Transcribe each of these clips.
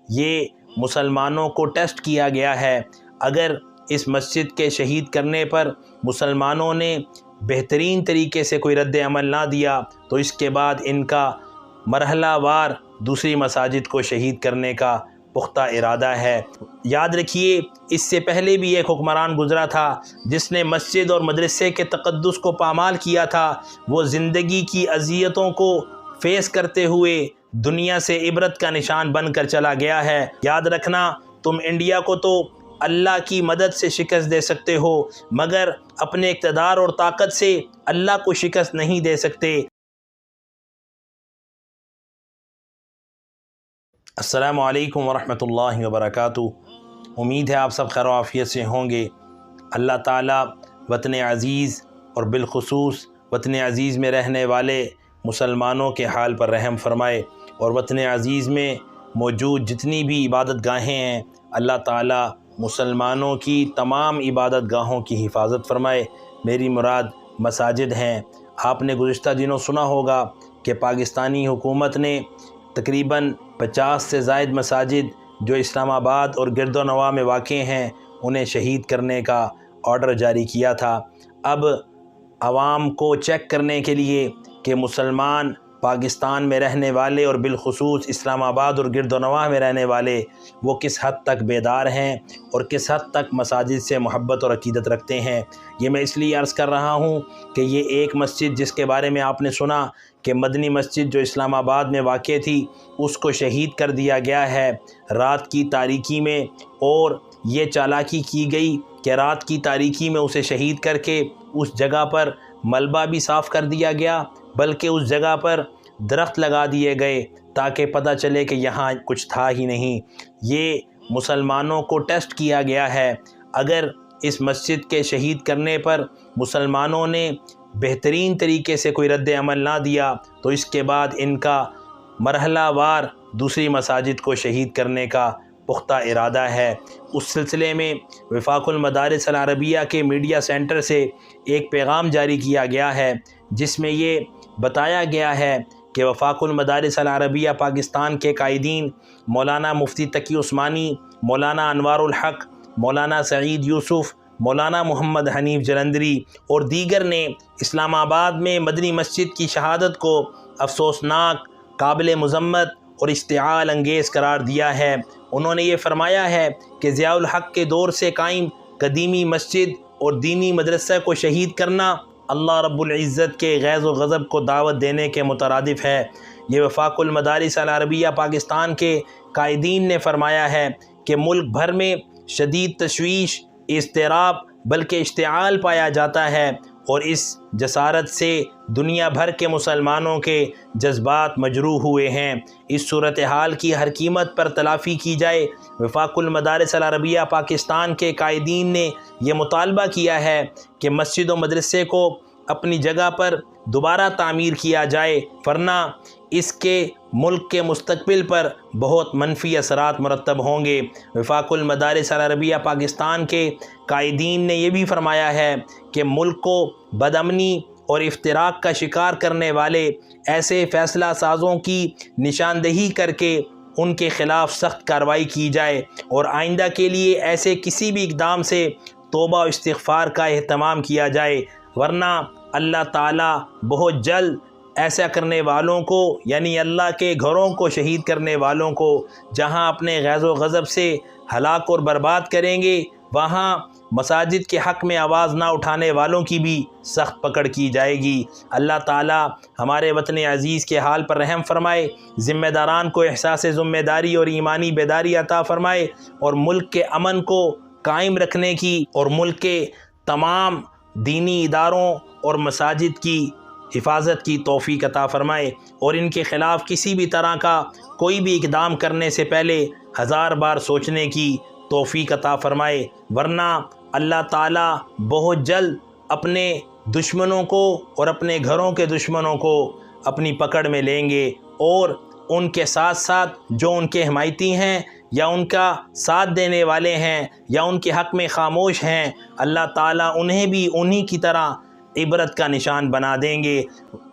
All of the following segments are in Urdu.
یہ مسلمانوں کو ٹیسٹ کیا گیا ہے۔ اگر اس مسجد کے شہید کرنے پر مسلمانوں نے بہترین طریقے سے کوئی رد عمل نہ دیا تو اس کے بعد ان کا مرحلہ وار دوسری مساجد کو شہید کرنے کا پختہ ارادہ ہے۔ یاد رکھیے، اس سے پہلے بھی ایک حکمران گزرا تھا جس نے مسجد اور مدرسے کے تقدس کو پامال کیا تھا۔ وہ زندگی کی اذیتوں کو فیس کرتے ہوئے دنیا سے عبرت کا نشان بن کر چلا گیا ہے۔ یاد رکھنا، تم انڈیا کو تو اللہ کی مدد سے شکست دے سکتے ہو، مگر اپنے اقتدار اور طاقت سے اللہ کو شکست نہیں دے سکتے۔ السلام علیکم ورحمۃ اللہ وبرکاتہ۔ امید ہے آپ سب خیر و عافیت سے ہوں گے۔ اللہ تعالیٰ وطن عزیز اور بالخصوص وطن عزیز میں رہنے والے مسلمانوں کے حال پر رحم فرمائے، اور وطن عزیز میں موجود جتنی بھی عبادت گاہیں ہیں، اللہ تعالیٰ مسلمانوں کی تمام عبادت گاہوں کی حفاظت فرمائے۔ میری مراد مساجد ہیں۔ آپ نے گزشتہ دنوں سنا ہوگا کہ پاکستانی حکومت نے تقریباً 50 سے زائد مساجد جو اسلام آباد اور گرد و نواح میں واقع ہیں انہیں شہید کرنے کا آرڈر جاری کیا تھا۔ اب عوام کو چیک کرنے کے لیے کہ مسلمان پاکستان میں رہنے والے اور بالخصوص اسلام آباد اور گرد و نواح میں رہنے والے وہ کس حد تک بیدار ہیں اور کس حد تک مساجد سے محبت اور عقیدت رکھتے ہیں، یہ میں اس لیے عرض کر رہا ہوں کہ یہ ایک مسجد جس کے بارے میں آپ نے سنا کہ مدنی مسجد جو اسلام آباد میں واقع تھی اس کو شہید کر دیا گیا ہے رات کی تاریکی میں، اور یہ چالاکی کی گئی کہ رات کی تاریکی میں اسے شہید کر کے اس جگہ پر ملبہ بھی صاف کر دیا گیا، بلکہ اس جگہ پر درخت لگا دیے گئے تاکہ پتہ چلے کہ یہاں کچھ تھا ہی نہیں۔ یہ مسلمانوں کو ٹیسٹ کیا گیا ہے۔ اگر اس مسجد کے شہید کرنے پر مسلمانوں نے بہترین طریقے سے کوئی رد عمل نہ دیا تو اس کے بعد ان کا مرحلہ وار دوسری مساجد کو شہید کرنے کا پختہ ارادہ ہے۔ اس سلسلے میں وفاق المدارس العربیہ کے میڈیا سینٹر سے ایک پیغام جاری کیا گیا ہے جس میں یہ بتایا گیا ہے کہ وفاق المدارس العربیہ پاکستان کے قائدین مولانا مفتی تقی عثمانی، مولانا انوار الحق، مولانا سعید یوسف، مولانا محمد حنیف جلندری اور دیگر نے اسلام آباد میں مدنی مسجد کی شہادت کو افسوسناک، قابل مذمت اور اشتعال انگیز قرار دیا ہے۔ انہوں نے یہ فرمایا ہے کہ ضیاء الحق کے دور سے قائم قدیمی مسجد اور دینی مدرسہ کو شہید کرنا اللہ رب العزت کے غیظ و غضب کو دعوت دینے کے مترادف ہے۔ یہ وفاق المدارس العربیہ پاکستان کے قائدین نے فرمایا ہے کہ ملک بھر میں شدید تشویش، اضطراب بلکہ اشتعال پایا جاتا ہے، اور اس جسارت سے دنیا بھر کے مسلمانوں کے جذبات مجروح ہوئے ہیں۔ اس صورتحال کی ہر قیمت پر تلافی کی جائے۔ وفاق المدارس العربیہ پاکستان کے قائدین نے یہ مطالبہ کیا ہے کہ مسجد و مدرسے کو اپنی جگہ پر دوبارہ تعمیر کیا جائے، ورنہ اس کے ملک کے مستقبل پر بہت منفی اثرات مرتب ہوں گے۔ وفاق المدارس العربیہ پاکستان کے قائدین نے یہ بھی فرمایا ہے کہ ملک کو بدامنی اور افتراق کا شکار کرنے والے ایسے فیصلہ سازوں کی نشاندہی کر کے ان کے خلاف سخت کارروائی کی جائے، اور آئندہ کے لیے ایسے کسی بھی اقدام سے توبہ و استغفار کا اہتمام کیا جائے، ورنہ اللہ تعالیٰ بہت جلد ایسا کرنے والوں کو، یعنی اللہ کے گھروں کو شہید کرنے والوں کو جہاں اپنے غیظ و غضب سے ہلاک اور برباد کریں گے، وہاں مساجد کے حق میں آواز نہ اٹھانے والوں کی بھی سخت پکڑ کی جائے گی۔ اللہ تعالیٰ ہمارے وطن عزیز کے حال پر رحم فرمائے، ذمہ داران کو احساس ذمہ داری اور ایمانی بیداری عطا فرمائے، اور ملک کے امن کو قائم رکھنے کی اور ملک کے تمام دینی اداروں اور مساجد کی حفاظت کی توفیق عطا فرمائے، اور ان کے خلاف کسی بھی طرح کا کوئی بھی اقدام کرنے سے پہلے 1000 بار سوچنے کی توفیق عطا فرمائے، ورنہ اللہ تعالیٰ بہت جلد اپنے دشمنوں کو اور اپنے گھروں کے دشمنوں کو اپنی پکڑ میں لیں گے، اور ان کے ساتھ ساتھ جو ان کے حمایتی ہیں یا ان کا ساتھ دینے والے ہیں یا ان کے حق میں خاموش ہیں، اللہ تعالیٰ انہیں بھی انہی کی طرح عبرت کا نشان بنا دیں گے۔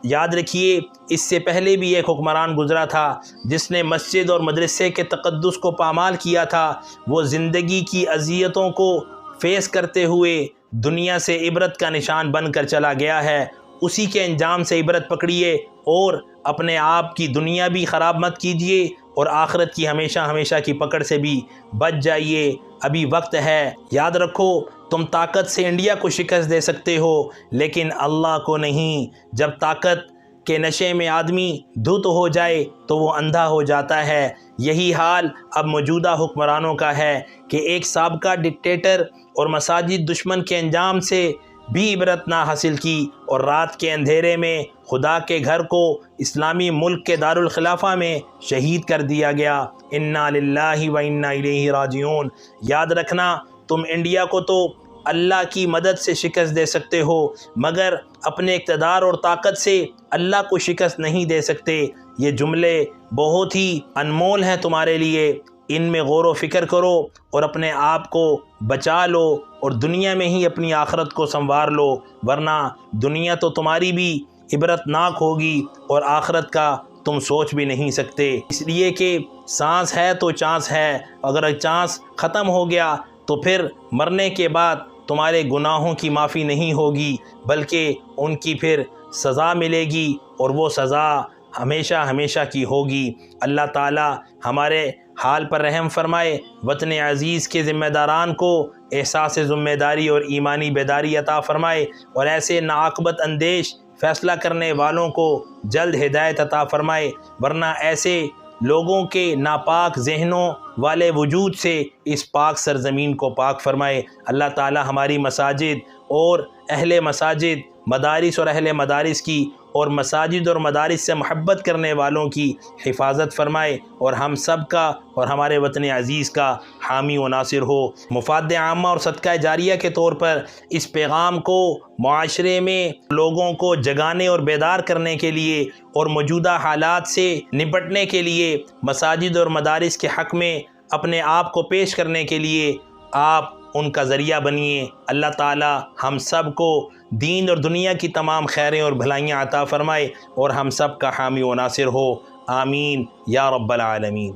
یاد رکھیے اس سے پہلے بھی ایک حکمران گزرا تھا جس نے مسجد اور مدرسے کے تقدس کو پامال کیا تھا۔ وہ زندگی کی اذیتوں کو فیس کرتے ہوئے دنیا سے عبرت کا نشان بن کر چلا گیا ہے۔ اسی کے انجام سے عبرت پکڑیے اور اپنے آپ کی دنیا بھی خراب مت کیجیے اور آخرت کی ہمیشہ ہمیشہ کی پکڑ سے بھی بچ جائیے۔ ابھی وقت ہے، یاد رکھو تم طاقت سے انڈیا کو شکست دے سکتے ہو لیکن اللہ کو نہیں۔ جب طاقت کے نشے میں آدمی دھت ہو جائے تو وہ اندھا ہو جاتا ہے۔ یہی حال اب موجودہ حکمرانوں کا ہے کہ ایک سابقہ ڈکٹیٹر اور مساجد دشمن کے انجام سے بھی عبرت نہ حاصل کی اور رات کے اندھیرے میں خدا کے گھر کو اسلامی ملک کے دارالخلافہ میں شہید کر دیا گیا۔ انا للہ و انا الیہ راجعون۔ یاد رکھنا تم انڈیا کو تو اللہ کی مدد سے شکست دے سکتے ہو مگر اپنے اقتدار اور طاقت سے اللہ کو شکست نہیں دے سکتے۔ یہ جملے بہت ہی انمول ہیں تمہارے لیے، ان میں غور و فکر کرو اور اپنے آپ کو بچا لو اور دنیا میں ہی اپنی آخرت کو سنوار لو، ورنہ دنیا تو تمہاری بھی عبرت ناک ہوگی اور آخرت کا تم سوچ بھی نہیں سکتے۔ اس لیے کہ سانس ہے تو چانس ہے، اگر چانس ختم ہو گیا تو پھر مرنے کے بعد تمہارے گناہوں کی معافی نہیں ہوگی بلکہ ان کی پھر سزا ملے گی اور وہ سزا ہمیشہ ہمیشہ کی ہوگی۔ اللہ تعالی ہمارے حال پر رحم فرمائے، وطن عزیز کے ذمہ داران کو احساس ذمہ داری اور ایمانی بیداری عطا فرمائے اور ایسے ناعاقبت اندیش فیصلہ کرنے والوں کو جلد ہدایت عطا فرمائے، ورنہ ایسے لوگوں کے ناپاک ذہنوں والے وجود سے اس پاک سرزمین کو پاک فرمائے۔ اللہ تعالی ہماری مساجد اور اہل مساجد، مدارس اور اہل مدارس کی اور مساجد اور مدارس سے محبت کرنے والوں کی حفاظت فرمائے اور ہم سب کا اور ہمارے وطن عزیز کا حامی و ناصر ہو۔ مفاد عامہ اور صدقہ جاریہ کے طور پر اس پیغام کو معاشرے میں لوگوں کو جگانے اور بیدار کرنے کے لیے اور موجودہ حالات سے نپٹنے کے لیے مساجد اور مدارس کے حق میں اپنے آپ کو پیش کرنے کے لیے آپ ان کا ذریعہ بنیے۔ اللہ تعالی ہم سب کو دین اور دنیا کی تمام خیریں اور بھلائیاں عطا فرمائے اور ہم سب کا حامی و ناصر ہو۔ آمین یا رب العالمین۔